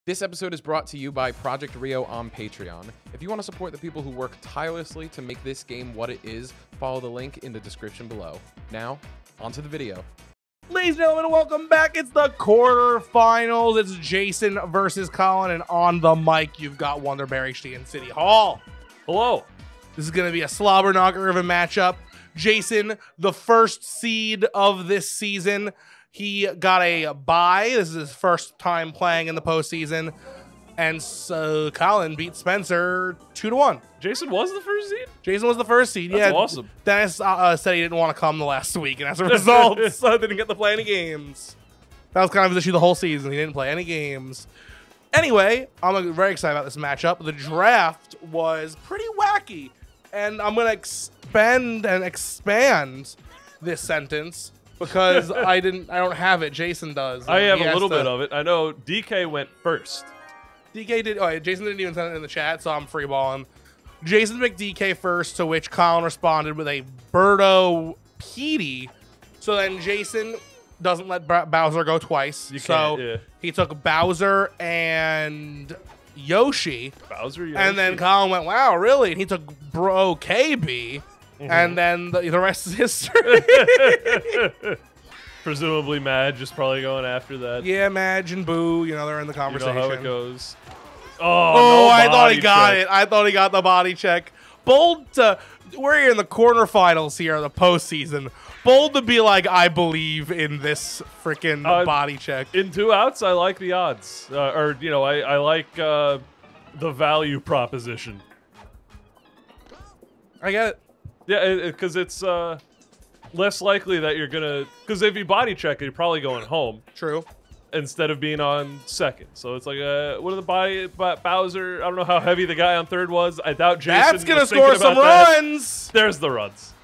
This episode is brought to you by Project Rio on Patreon. If you want to support the people who work tirelessly to make this game what it is, follow the link in the description below. Now, onto the video. Ladies and gentlemen, welcome back. It's the quarterfinals. It's Jason versus Colin, and on the mic, you've got Wonderberry in City Hall. Hello. This is going to be a slobber knocker of a matchup. Jason, the first seed of this season, he got a bye. This is his first time playing in the postseason. And so Colin beat Spencer 2-1. Jason was the first seed? Jason was the first seed. That's awesome. Dennis said he didn't want to come the last week, and as a result, so didn't get to play any games. That was kind of his issue the whole season. He didn't play any games. Anyway, I'm very excited about this matchup. The draft was pretty wacky, and I'm going to expand this sentence because I don't have it. Jason does. I have a little bit of it. I know DK went first. DK did. Oh, yeah, Jason didn't even send it in the chat, so I'm free balling. Jason picked DK first, to which Colin responded with a Birdo Petey. So then Jason doesn't let Bowser go twice. He took Bowser and Yoshi. Bowser, Yoshi. And then Colin went, wow, really? And he took Bro KB. And then the rest is history. Presumably Madge is probably going after that. Yeah, Madge and Boo, they're in the conversation. You know how it goes. Oh, no, I thought he got check. it. I thought he got the body check. Bold to, we're here in the quarterfinals here, the postseason. Bold to be like, I believe in this freaking body check. In 2 outs, I like the odds. I like the value proposition. I get it. Yeah, because it's less likely that you're going to... Because if you body check it, you're probably going home. True. Instead of being on second. So it's like, what are the Bowser? I don't know how heavy the guy on third was. I doubt Jason That's going to was score thinking some about that. runs. There's the runs.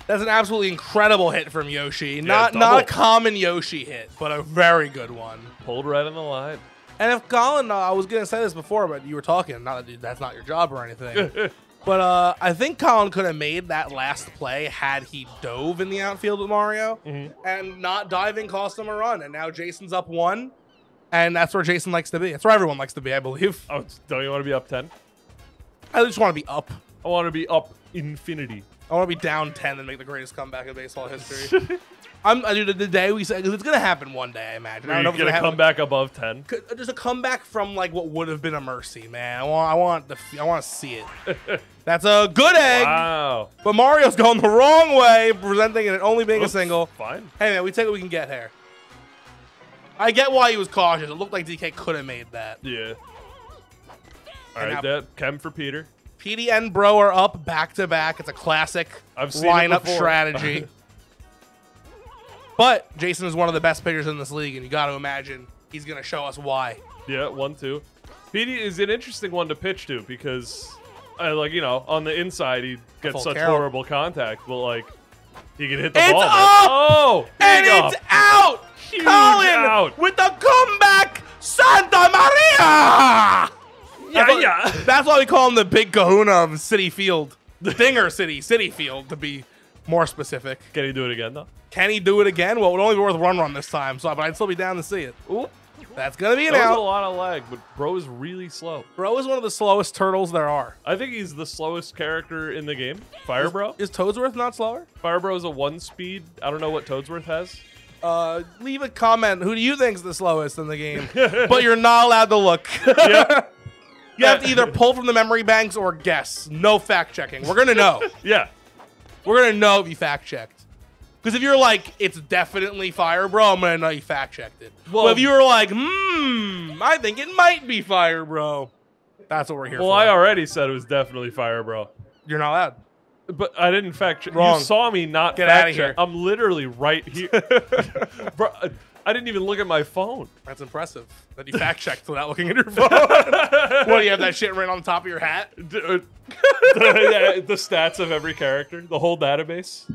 That's an absolutely incredible hit from Yoshi. Yeah, Not a common Yoshi hit, but a very good one. Pulled right on the line. And if Colin, I was going to say this before, but you were talking. Not that that's not your job or anything. But I think Colin could have made that last play had he dove in the outfield with Mario. And not diving cost him a run. And now Jason's up 1. And that's where Jason likes to be. That's where everyone likes to be, I believe. Oh, don't you want to be up 10? I just want to be up. I want to be up infinity. I want to be down 10 and make the greatest comeback in baseball history. The day we say it's gonna happen one day, I imagine. I don't know if it's gonna come back above 10. Just a comeback from like what would have been a mercy, man. I want to see it. That's a good egg. Wow. But Mario's going the wrong way, presenting it only being a single. Fine. Hey man, we take what we can get here. I get why he was cautious. It looked like DK could have made that. Yeah. All And right, that Chem for Peter. PD and Bro are up back to back. It's a classic lineup strategy. But Jason is one of the best pitchers in this league, and you got to imagine he's going to show us why. Yeah, 1-2. PD is an interesting one to pitch to because, on the inside he gets such horrible contact, but he can hit the ball. Up! Oh, and it's out! Huge Colin out. with the comeback, Santa Maria! Yeah. That's why we call him the Big Kahuna of City Field. Dinger City Field, to be more specific. Can he do it again, though? Can he do it again? Well, it would only be worth run this time, but I'd still be down to see it. Ooh. That's going to be an That was out. a lot of lag, but Bro is really slow. Bro is one of the slowest turtles there are. I think he's the slowest character in the game. Fire Bro. Is Toadsworth not slower? Fire Bro is a 1-speed. I don't know what Toadsworth has. Leave a comment. Who do you think's the slowest in the game? But you're not allowed to look. Yeah. You have to either pull from the memory banks or guess. No fact checking. We're going to know. Yeah. We're going to know if you fact checked. Because if you're like, it's definitely Fire Bro, I'm going to know you fact checked it. Well, if you were like, I think it might be Fire Bro. That's what we're here for. Well, I already said it was definitely Fire Bro. You're not allowed. But I didn't fact check. Wrong. You saw me not Get fact outta here. check. I'm literally right here. Bro, I didn't even look at my phone. That's impressive that you fact checked without looking at your phone. What, do you have that shit right on the top of your hat? The stats of every character, the whole database.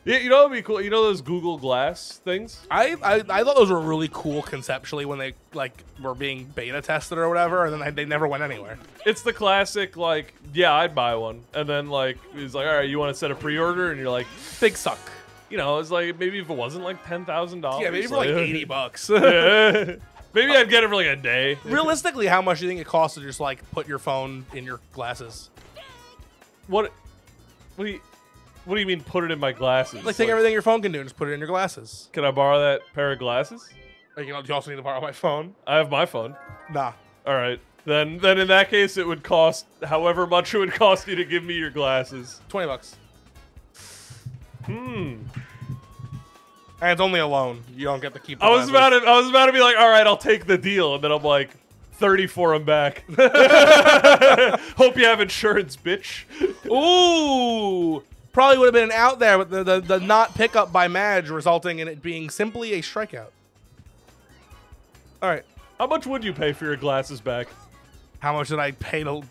Yeah, you know what would be cool? You know those Google Glass things? I thought those were really cool conceptually when they were being beta tested or whatever, and then they never went anywhere. It's the classic, yeah, I'd buy one. And then, he's like, all right, you want to set a pre-order? And you're like, Big suck. It's like, maybe if it wasn't $10,000. Yeah, maybe for $80. Yeah. Maybe I'd get it for like a day. Realistically, how much do you think it costs to just like put your phone in your glasses? What do you mean put it in my glasses? Like take everything your phone can do and just put it in your glasses. Can I borrow that pair of glasses? Like, you also need to borrow my phone? I have my phone. Nah. All right. Then in that case, it would cost however much it would cost you to give me your glasses. $20. Hmm. And it's only a loan. You don't get to keep the I was glasses. about to be like, all right, I'll take the deal, and then I'm like, 30 for them back. Hope you have insurance, bitch. Ooh! Probably would have been an out there, but the not pickup by Madge resulting in it being simply a strikeout. All right. How much would you pay for your glasses back? How much did I pay to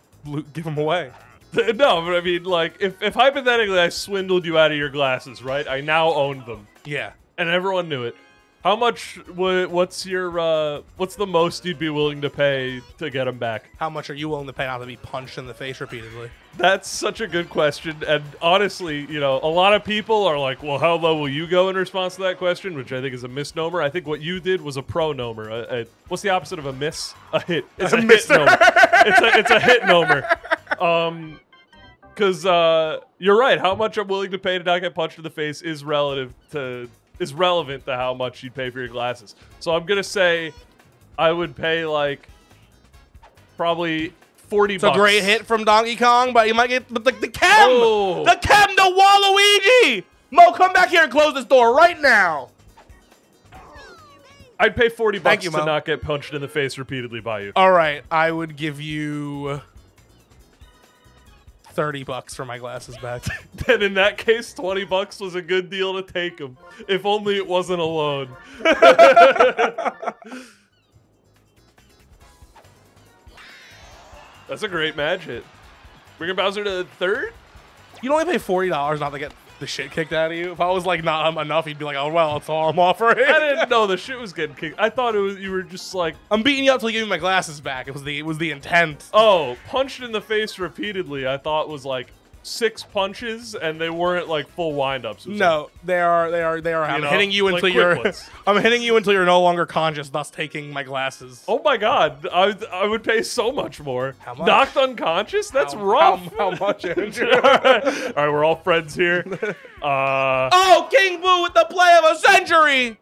give them away? No, but I mean, like, if hypothetically I swindled you out of your glasses, right? I now owned them, Yeah. and everyone knew it. How much? What's the most you'd be willing to pay to get them back? How much are you willing to pay not to be punched in the face repeatedly? That's such a good question, and honestly, you know, a lot of people are like, "Well, how low will you go?" in response to that question, which I think is a misnomer. I think what you did was a pronomer. What's the opposite of a miss? A hit. It's a hit-nomer. It's a hit-nomer. Because you're right. How much I'm willing to pay to not get punched in the face is relevant to how much you'd pay for your glasses. So I'm gonna say I would pay like probably $40. It's a great hit from Donkey Kong, but you might get the chem! Oh. The chem, the Waluigi! Mo, come back here and close this door right now! I'd pay $40 Thank you, to Mo. not get punched in the face repeatedly by you. All right, I would give you $30 for my glasses back. Then in that case, $20 was a good deal to take them. If only it wasn't a loan. That's a great match hit. Bringing Bowser to third? You'd only pay $40 not to get the shit kicked out of you. If I was like not enough, you'd be like, oh well, that's all I'm offering. I didn't know the shit was getting kicked. I thought you were just like, I'm beating you up till you give me my glasses back. It was the intent. oh, punched in the face repeatedly. I thought was like 6 punches, and they weren't like full windups. No, they are. I'm know, hitting you like until quick you're. ones. I'm hitting you until you're no longer conscious, thus taking my glasses. Oh my god, I would pay so much more. How much? Knocked unconscious? That's rough. How much, Andrew? All right, we're all friends here. Oh, King Boo with the play of a century!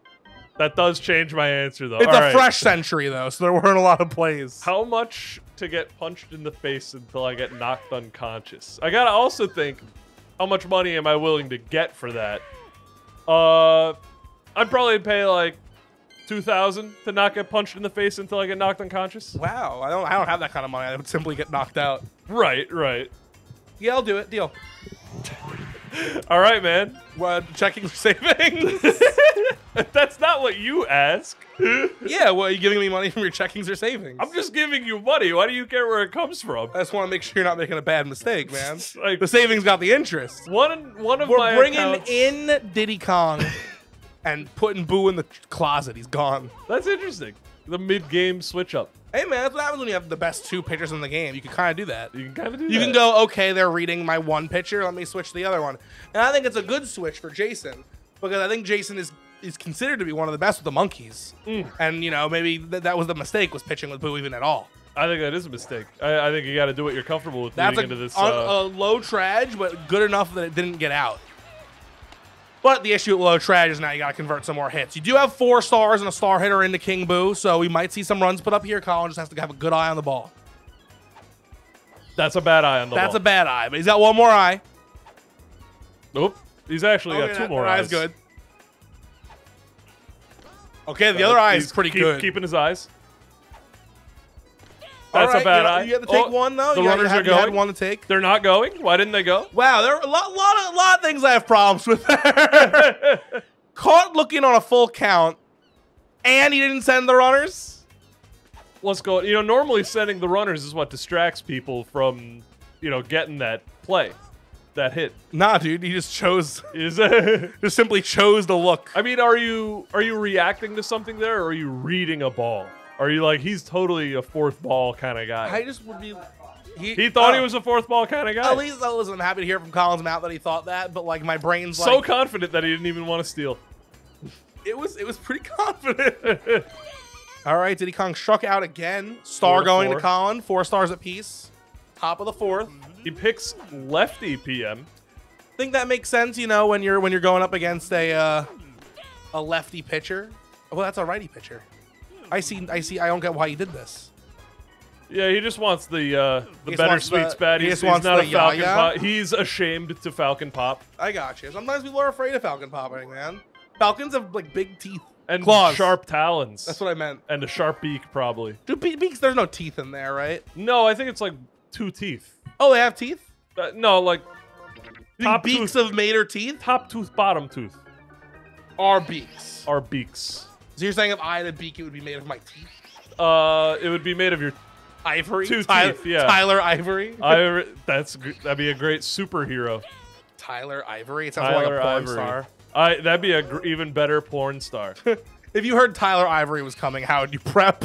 That does change my answer, though. It's All a right. fresh century, though, so there weren't a lot of plays. How much to get punched in the face until I get knocked unconscious? I gotta also think, how much money am I willing to get for that? I'd probably pay like $2,000 to not get punched in the face until I get knocked unconscious. Wow, I don't have that kind of money. I would simply get knocked out. Right. Yeah, I'll do it. Deal. All right, man. Checking for savings? That's not what you ask. Yeah, well, are you giving me money from your checkings or savings? I'm just giving you money. Why do you care where it comes from? I just want to make sure you're not making a bad mistake, man. Like, The savings got the interest. one of my We're bringing accounts- in Diddy Kong and putting Boo in the closet. He's gone. That's interesting. The mid-game switch up. Hey, man, that's what happens when you have the best 2 pitchers in the game. You can kind of do that. You can kind of do that. You can go, okay, they're reading my 1 pitcher. Let me switch to the other one. And I think it's a good switch for Jason because I think Jason is considered to be one of the best with the monkeys. And, you know, maybe that was the mistake, was pitching with Boo even at all. I think that is a mistake. I think you got to do what you're comfortable with That's leading into this. a low trage, but good enough that it didn't get out. But the issue with low trage is now you got to convert some more hits. You do have 4 stars and a star hitter into King Boo, so we might see some runs put up here. Colin just has to have a good eye on the ball. That's a bad eye on the ball. That's a bad eye, but he's got 1 more eye. Nope. He's actually got 2 more that eyes. eye's good. Okay, the other eye is pretty good. Keeping his eyes. All That's right, a bad eye. You have to take Oh, one, though? The You runners are had going. 1 to take? They're not going? Why didn't they go? Wow, there are a lot of things I have problems with there. Caught looking on a full count, and he didn't send the runners? Let's go. You know, normally sending the runners is what distracts people from, you know, getting that play, that hit. Nah, dude, he just chose, Is just simply chose to look. I mean, are you reacting to something there, or are you reading a ball? Are you like, he's totally a 4th ball kind of guy? I just would be... He thought he was a 4th ball kind of guy. At least, listen, I'm happy to hear from Colin's mouth that he thought that, but like my brain's So like... confident that he didn't even want to steal. It was pretty confident. All right, Diddy Kong struck out again. Star 4 to going 4. to Colin. 4 stars apiece. Top of the 4th. He picks lefty PM. Think that makes sense, you know, when you're going up against a lefty pitcher. Well, that's a righty pitcher. I see. I don't get why you did this. Yeah, he just wants the He just better wants sweet the- spat. he He's, just wants not the a Falcon yaya? Pop. He's ashamed to Falcon Pop. I got you. Sometimes people are afraid of falcon popping, man. Falcons have like big teeth. And Claws. sharp talons. That's what I meant. And a sharp beak, probably. Do beaks? There's no teeth in there, right? No, I think it's like 2 teeth. Oh, they have teeth. No, like Top beaks tooth, of mater teeth top tooth, bottom tooth are beaks. are beaks. So you're saying if I had a beak, it would be made of my teeth? It would be made of your. Ivory. Two Tyler, teeth, yeah. Tyler Ivory. That'd be a great superhero. Tyler Ivory. It sounds like a Tyler porn Ivory. star. That'd be a even better porn star. If you heard Tyler Ivory was coming, how would you prep?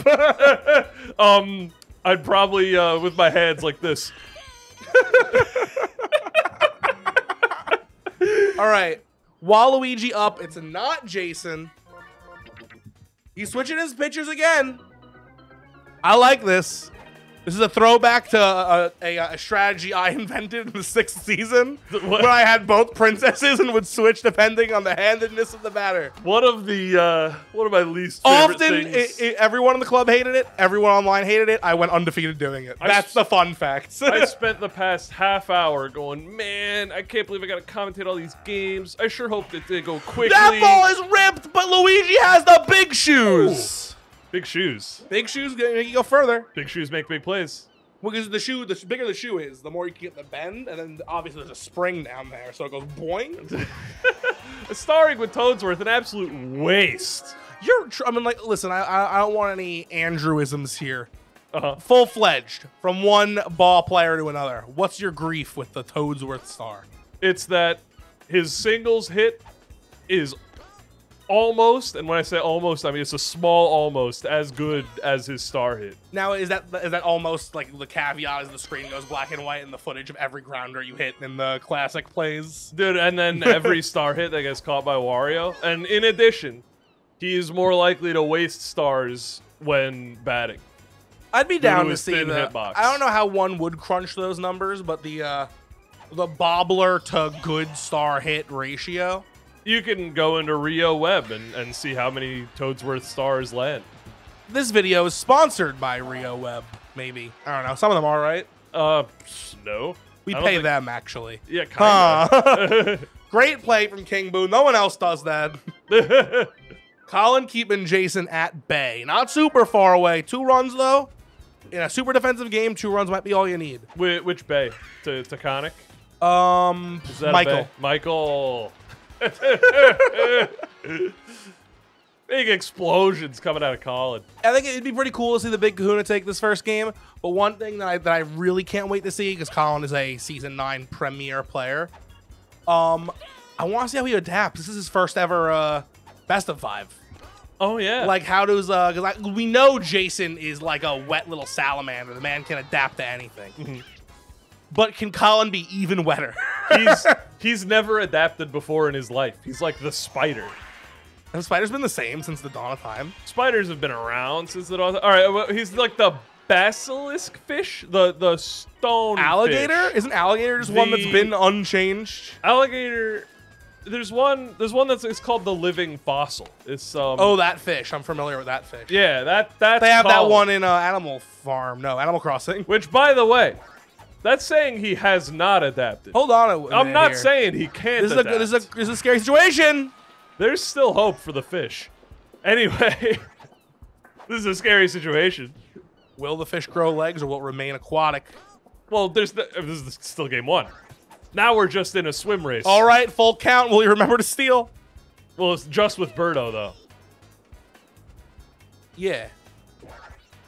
I'd probably with my hands like this. All right. Waluigi up. It's not Jason. He's switching his pitchers again. I like this. This is a throwback to a strategy I invented in the 6th season What? when I had both princesses and would switch depending on the handedness of the batter. One of my least favorite Often, things. everyone in the club hated it. Everyone online hated it. I went undefeated doing it. That's the fun fact. I spent the past half hour going, man, I can't believe I got to commentate all these games. I sure hope that they go quickly. That ball is ripped, but Luigi has the big shoes. Big shoes. Big shoes make you go further. Big shoes make big plays. Because the bigger the shoe is, the more you can get the bend, and then obviously there's a spring down there, so it goes boing. Starring with Toadsworth, an absolute waste. I mean, like, listen, I don't want any Andrewisms here. Uh-huh. Full-fledged, from one ball player to another. What's your grief with the Toadsworth star? It's that his singles hit is almost, and when I say almost, I mean it's a small almost, as good as his star hit. Now, is that almost like the caveat is the screen goes black and white and the footage of every grounder you hit in the classic plays? Dude, and then every star hit that gets caught by Wario. And in addition, he is more likely to waste stars when batting. I'd be to down to his see thin the. hitbox. I don't know how one would crunch those numbers, but the bobbler to good star hit ratio. You can go into Rio Web and see how many Toadsworth stars land. This video is sponsored by Rio Web. Maybe, I don't know. Some of them are, right? No. We I don't pay think- them actually. Yeah, kind Huh. Great play from King Boo. No one else does that. of. Colin keeping Jason at bay. Not super far away. 2 runs though. In a super defensive game, 2 runs might be all you need. Which bay? To Conic? Is that a Michael. bay? Michael. Big explosions coming out of Colin. I think it'd be pretty cool to see the Big Kahuna take this first game. But one thing that I really can't wait to see, because Colin is a Season 9 premier player, I want to see how he adapts. This is his first ever best of 5. Oh yeah. Like, how does because we know Jason is like a wet little salamander. The man can adapt to anything. But can Colin be even wetter? he's never adapted before in his life. He's like the spider. Have spiders been the same since the dawn of time? Spiders have been around since the dawn. All right, well, he's like the basilisk fish, the stone Alligator? fish. Isn't alligator just one that's The- been unchanged? Alligator. There's one that's it's called the living fossil. It's Oh, that fish. I'm familiar with that fish. yeah, that's They have that called- one in Animal Farm. No, Animal Crossing. Which, by the way, that's saying he has not adapted. Hold on a minute I'm not here. saying he can't. This is adapt. a scary situation. There's still hope for the fish. Anyway, this is a scary situation. Will the fish grow legs or will it remain aquatic? Well, this is still game 1. Now we're just in a swim race. All right, full count. Will you remember to steal? Well, it's just with Birdo though, Yeah.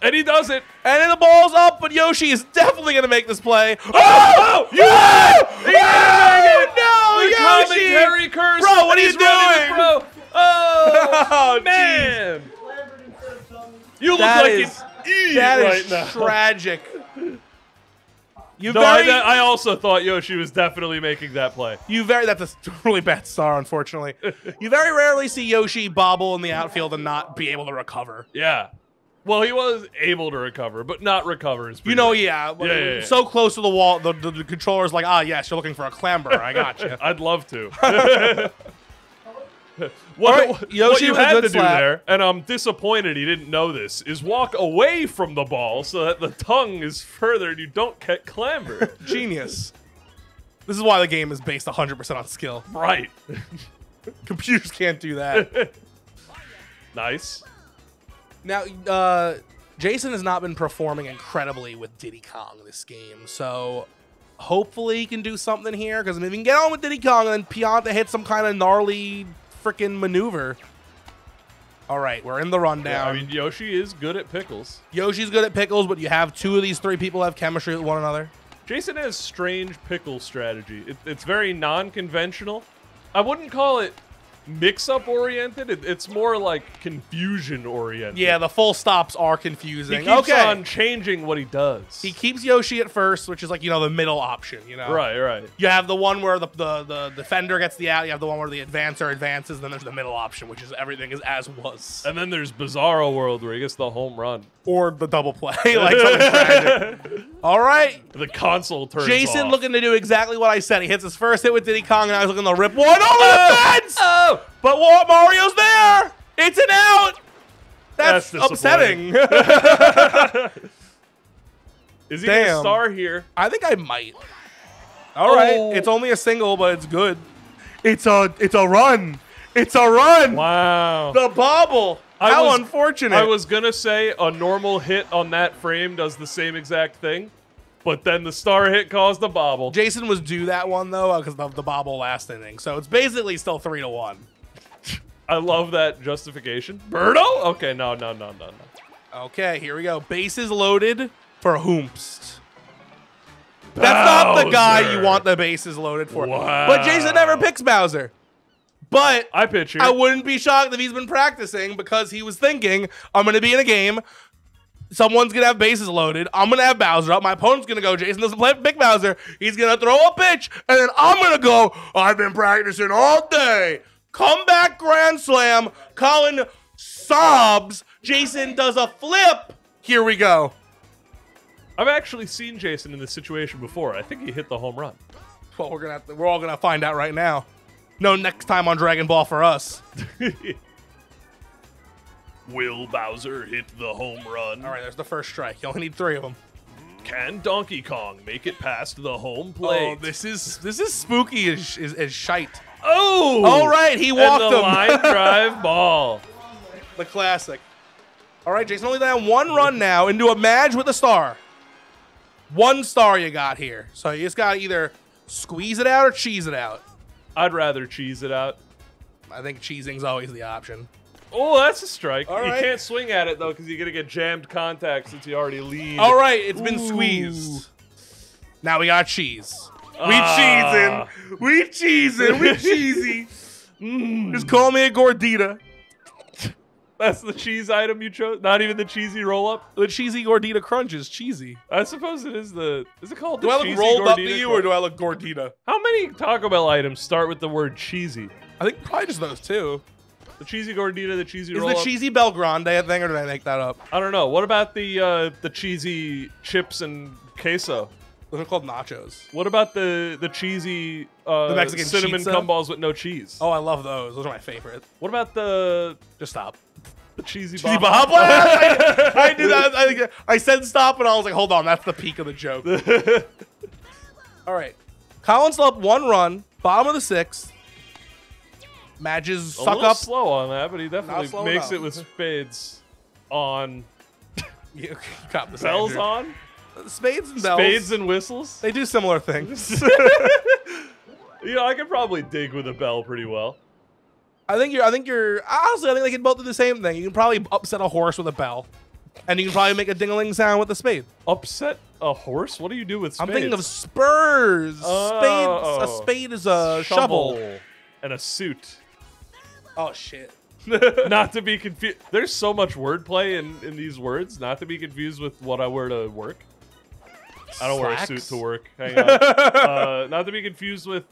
and he does it. And then the ball's up, but Yoshi is definitely going to make this play. Oh! You no, The Yoshi! commentary curse. Bro, what are He's you running, doing? bro? Oh, Oh, man! You look That like is- an idiot That right is now. tragic. You No, very, I also thought Yoshi was definitely making that play. that's a really bad star, unfortunately. You very rarely see Yoshi bobble in the outfield and not be able to recover. Yeah. Well, he was able to recover, but not recover. Is You know, yeah, but Yeah. so close to the wall, the controller's like, ah, yes, you're looking for a clamber. I got you. I'd love to. All What, right, what Yoshi you with a had good to do slap. there, and I'm disappointed he didn't know this, is walk away from the ball so that the tongue is further and you don't get clamber. Genius. This is why the game is based 100% on skill. Right. Computers can't do that. Nice. Now, Jason has not been performing incredibly with Diddy Kong this game, so hopefully he can do something here, because if he can get on with Diddy Kong and then Pianta hit some kind of gnarly freaking maneuver. All right, we're in the rundown. Yeah, I mean, Yoshi is good at pickles. Yoshi's good at pickles, but you have two of these three people have chemistry with one another. Jason has strange pickle strategy. It's very non-conventional. I wouldn't call it mix-up oriented. It's more like confusion oriented. Yeah, the full stops are confusing. He keeps okay. on changing what he does. He keeps Yoshi at first, which is like, the middle option, Right. You have the one where the defender gets the out. You have the one where the advancer advances. And then there's the middle option, which is everything is as was. And then there's Bizarro World where he gets the home run. Or the double play. Like something tragic. All right. The console turns Jason off. looking to do exactly what I said. He hits his first hit with Diddy Kong, and I was looking to rip one over the fence. Oh! But Mario's there. It's an out. That's upsetting. Is he gonna Damn. star here? I think I might. All right. Oh. It's only a single, but it's good. It's a run. It's a run. Wow. The bobble. How unfortunate. I was gonna say a normal hit on that frame does the same exact thing, but then the star hit caused the bobble. Jason was due that one, though, because of the bobble last inning. So it's basically still 3-1. I love that justification. Birdo? Okay, no. Okay, here we go. Bases loaded for Hoomst. That's not the guy Bowser. you want the bases loaded for. Wow. But Jason never picks Bowser. But I pitch here. I wouldn't be shocked if he's been practicing because he was thinking, I'm going to be in a game. Someone's going to have bases loaded. I'm going to have Bowser up. My opponent's going to go, Jason doesn't play Big Bowser. He's going to throw a pitch. And then I'm going to go, I've been practicing all day. Comeback grand slam. Colin sobs. Jason does a flip. Here we go. I've actually seen Jason in this situation before. I think he hit the home run. Well, we're all going to find out right now. No next time on Dragon Ball for us. Will Bowser hit the home run? All right, there's the first strike. You only need 3 of them. Can Donkey Kong make it past the home plate? Oh, this is spooky as shite. Oh! All right, he walked and the him. line drive ball. The classic. All right, Jason only down 1 run now into a match with a star. 1 star you got here. So you just got to either squeeze it out or cheese it out. I'd rather cheese it out. I think cheesing's always the option. Oh, that's a strike. All You right. can't swing at it, though, because you're going to get jammed contact since you already lead. All right, it's been Ooh. squeezed. Now we got cheese. We Ah. cheesing. We cheesing. We cheesy. Just call me a gordita. That's the cheese item you chose? Not even the cheesy roll-up? The cheesy gordita crunch is cheesy. I suppose it is the... Is it called Do the I look cheesy rolled up to gordita you, crunch? or do I look gordita? How many Taco Bell items start with the word cheesy? I think probably just those 2. The cheesy gordita, the cheesy Is roll-up? the cheesy Bel Grande a thing, or did I make that up? I don't know. What about the cheesy chips and queso? Those are called nachos. What about the cheesy Mexican cinnamon pizza? gumballs with no cheese? Oh, I love those. Those are my favorite. What about the Just stop. cheesy Cheesy Baja? Baja Blast? I knew that. I said stop, and I was like, hold on, that's the peak of the joke. All right. Colin's still up 1 run, bottom of the 6th. Matches A suck little up. slow on that, but he Not definitely slow makes enough. it with spades on. You got the Bells on? Spades and bells. Spades and whistles? They do similar things. You know, I could probably dig with a bell pretty well. I think you're honestly, I think they can both do the same thing. You can probably upset a horse with a bell. And you can probably make a ding-a-ling sound with a spade. Upset a horse? What do you do with spades? I'm thinking of spurs. Oh. A spade is a shovel. And a suit. Oh, shit. Not to be confused. There's so much wordplay in these words. Not to be confused with what I wear to work. I don't wear a suit Slacks? to work. Hang on. Not to be confused with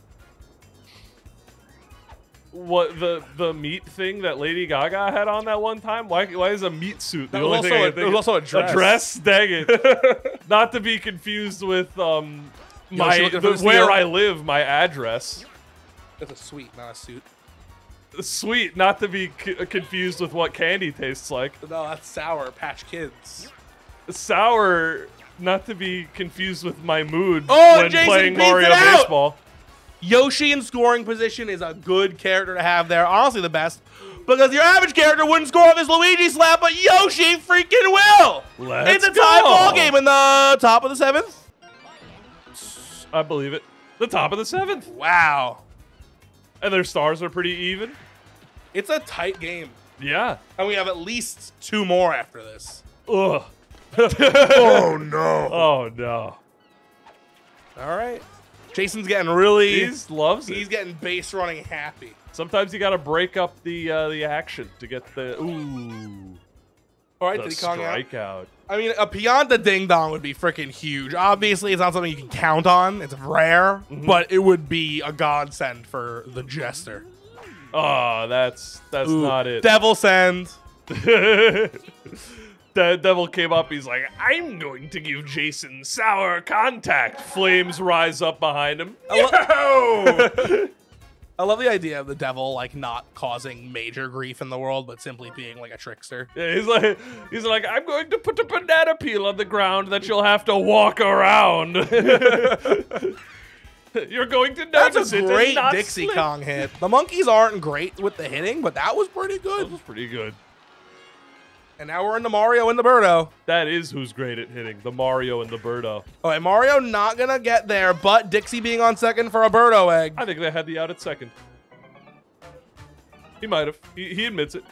what the meat thing that Lady Gaga had on that one time? Why is a meat suit the only thing I can think It was also a dress. A dress? Dang it. Not to be confused with looking for the where steal? I live, my address. It's a suite, not a suit. Sweet, not to be confused with what candy tastes like. No, that's Sour Patch Kids. Sour, not to be confused with my mood Oh, when Jason playing beats Mario it out! Baseball. Yoshi in scoring position is a good character to have there. Honestly, the best. Because your average character wouldn't score off his Luigi slap, but Yoshi freaking will! Let's It's a tie go. ball game in the top of the 7th. I believe it. The top of the 7th. Wow. And their stars are pretty even. It's a tight game. Yeah. And we have at least 2 more after this. Ugh. Oh, no. Oh, no. All right. Jason's getting really... He loves He's it. getting base running happy. Sometimes you got to break up the action to get the... Ooh. All right, The did he Kong out? strikeout. I mean, a Pianta Ding Dong would be freaking huge. Obviously, it's not something you can count on. It's rare, but it would be a godsend for the Jester. Oh, that's Ooh, not it. Devil Send. The devil came up. He's like, I'm going to give Jason sour contact. Flames rise up behind him. I love the idea of the devil like not causing major grief in the world, but simply being like a trickster. Yeah, he's like, I'm going to put a banana peel on the ground that you'll have to walk around. You're going to That's notice a it great and not Dixie slip. Kong hit. The monkeys aren't great with the hitting, but that was pretty That good. was pretty good. And now we're into Mario and the Birdo. That is who's great at hitting, the Mario and the Birdo. All right, Mario not gonna get there, but Dixie being on second for a Birdo egg. I think they had the out at second. He might have. He admits it.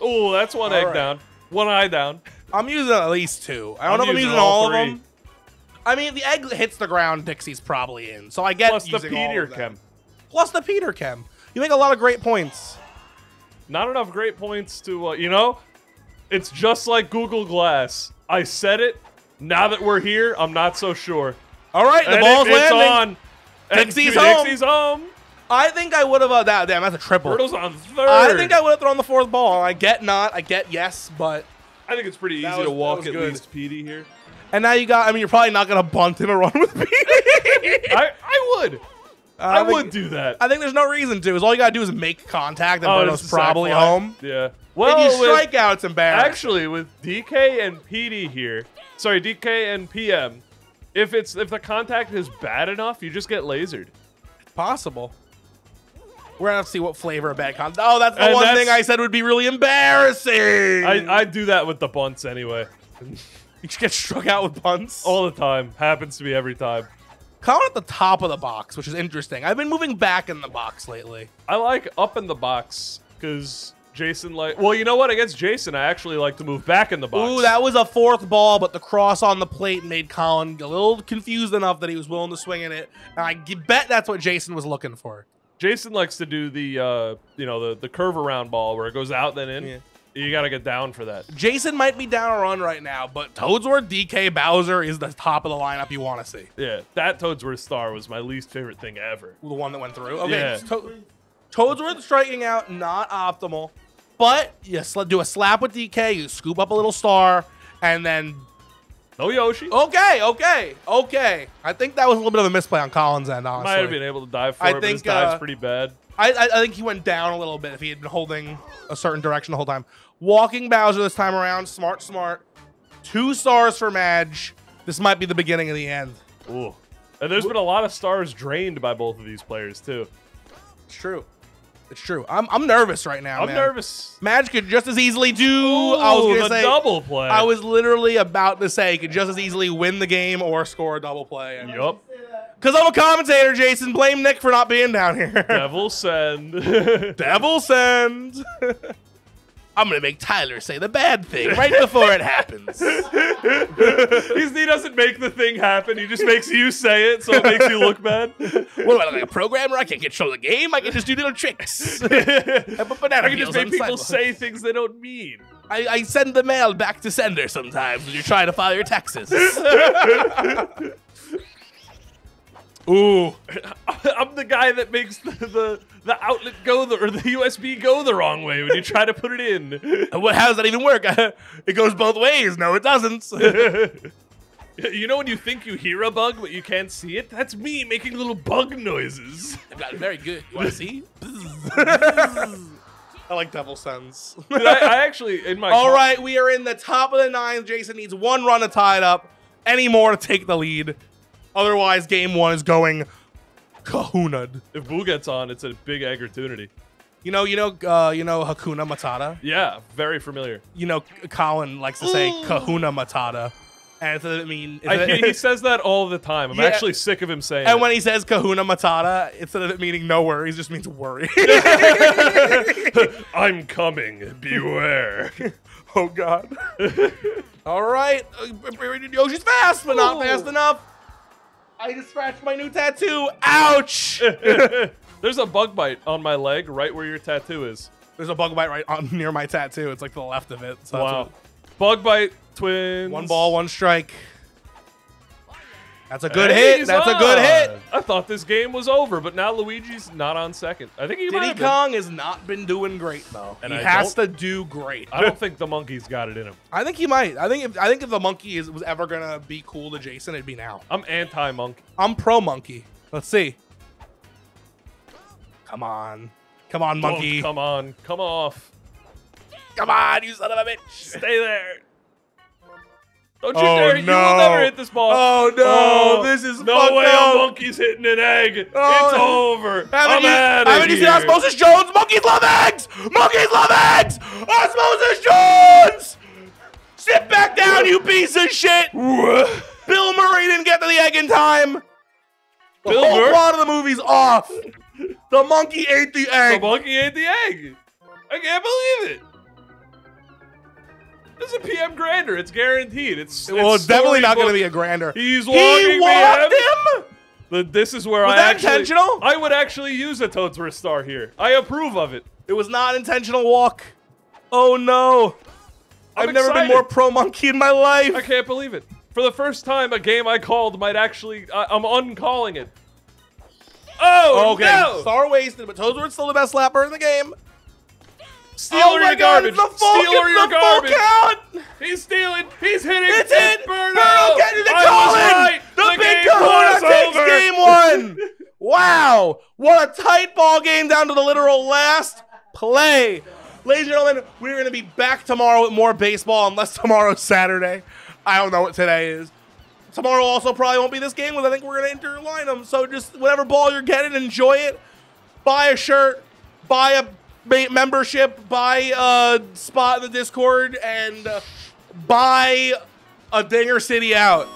Oh, that's one All egg right. down. One eye down. I'm using at least 2. I don't know if I'm using using all of all them. I mean, the egg hits the ground, Dixie's probably in. So I get Plus the using all Peter of them. Chem. Plus the Peter Chem. You make a lot of great points. Not enough great points to, it's just like Google Glass. I said it. Now that we're here, I'm not so sure. All right, the And ball's it's landing. on. And Dixie's home. Dixie's home. I think I would have, damn, that's a triple. Birdo's on third. I think I would have thrown the 4th ball. I get not, I get yes, but. I think it's pretty easy That to was- walk that was at good. least Petey here. And now you got, I mean, you're probably not going to bunt him and run with me. I would. I would do that. I think there's no reason to. Is all you got to do is make contact and it's Birdo's the sack probably fly. home. Yeah. Well, if you with- strike out, it's embarrassing. Actually, with DK and PD here, sorry, DK and PM, if the contact is bad enough, you just get lasered. Possible. We're gonna have to see what flavor of bad contact. Oh, that's the And one that's- thing I said would be really embarrassing. I do that with the bunts anyway. You just get struck out with punts. All the time. Happens to me every time. Colin at the top of the box, which is interesting. I've been moving back in the box lately. I like up in the box because Jason well, you know what? Against Jason, I actually like to move back in the box. Ooh, that was a 4th ball, but the cross on the plate made Colin a little confused enough that he was willing to swing in it. And I bet that's what Jason was looking for. Jason likes to do the the curve around ball where it goes out then in. Yeah. You got to get down for that. Jason might be down a run right now, but Toadsworth, DK, Bowser is the top of the lineup you want to see. Yeah, that Toadsworth star was my least favorite thing ever. The one that went through. Okay, Yeah. Toadsworth striking out, not optimal. But you do a slap with DK, you scoop up a little star, and then... No Yoshi. Okay. I think that was a little bit of a misplay on Colin's end, honestly. Might have been able to dive for I it, but his think, dive's pretty bad. I think he went down a little bit if he had been holding a certain direction the whole time. Walking Bowser this time around, smart. 2 stars for Madge. This might be the beginning of the end. Ooh. And there's been a lot of stars drained by both of these players, too. It's true. I'm nervous right now, I'm man. nervous. Madge could just as easily do. Ooh, I was gonna the say double play. I was literally about to say could just as easily win the game or score a double play. Yup. Because I'm a commentator, Jason. Blame Nick for not being down here. Devil send. Devil send. I'm gonna make Tyler say the bad thing right before it happens. He doesn't make the thing happen. He just makes you say it, so it makes you look bad. What do I look like, a programmer? I can't control the game. I can just do little tricks. I put banana I can peels just make on the people sidewalk. say things they don't mean. I send the mail back to sender sometimes when you're trying to file your taxes. Ooh. I'm the guy that makes the outlet go or the USB go the wrong way when you try to put it in. How does that even work? It goes both ways. No, it doesn't. You know when you think you hear a bug but you can't see it? That's me making little bug noises. I've got it very good. You want to see? I like Devil Sons. I actually, in my... All right, we are in the top of the 9th. Jason needs 1 run to tie it up. Any more to take the lead. Otherwise, game 1 is going kahuna'd. If Boo gets on, it's a big opportunity. You know Hakuna Matata? Yeah, very familiar. You know, Colin likes to say Kahuna Matata. And it doesn't mean... He says that all the time. I'm actually sick of him saying And it. when he says Kahuna Matata, instead of it meaning no worries, just means worry. I'm coming. Beware. Oh, God. All right. Yoshi's fast, but not fast enough. I just scratched my new tattoo. Ouch! There's a bug bite on my leg right where your tattoo is. There's a bug bite right on near my tattoo. It's like to the left of it. So Wow. Bug bite twins. 1 ball, 1 strike. That's a good Hey, hit. he's That's a on. good hit. I thought this game was over, but now Luigi's not on second. I think he might Diddy have been. Kong has not been doing great though. And He I has to don't- do great. I don't think the monkey's got it in him. I think he might. I think if the monkey was ever gonna be cool to Jason, it'd be now. I'm anti-monkey. I'm pro monkey. Let's see. Come on, monkey. Oh, come on. Come off. Come on, you son of a bitch. Stay there. Don't you Oh, dare. You no. will never hit this ball. Oh no, this is no fucked way up. a monkey's hitting an egg. Oh. It's over. Haven't I'm you, out of haven't you here. seen Osmosis Jones? Monkeys love eggs! Monkeys love eggs! Osmosis Jones! Sit back down, you piece of shit! Bill Murray didn't get to the egg in time. The Bill whole Murray? plot of the movie's off. The monkey ate the The egg. monkey ate the egg. I can't believe it. This is a PM grander. It's guaranteed. It's Definitely not going to storybook. be a grander. He's He walking walked me. him? This is where Was I that actually, intentional? I would actually use a Toads for a star here. I approve of it. It was not intentional walk. Oh no. I've never been excited. more pro monkey in my life. I can't believe it. For the first time, a game I called might actually. I'm uncalling it. Oh, Okay, no! star wasted, but Toadsworth's still the best slapper in the game. Steal Oh or my your God, garbage. it's the full, Steal or it's your the full garbage. count. He's stealing. He's hitting. It's it. Burnout. Burnout getting the I Colin. was right. The big game Kahuna was takes over. game 1. Wow. What a tight ball game down to the literal last play. Ladies and gentlemen, we're going to be back tomorrow with more baseball, unless tomorrow's Saturday. I don't know what today is. Tomorrow also probably won't be this game, because I think we're going to interline them. So just whatever ball you're getting, enjoy it. Buy a shirt. Buy a membership. Buy a spot in the Discord. And buy a Dinger City out.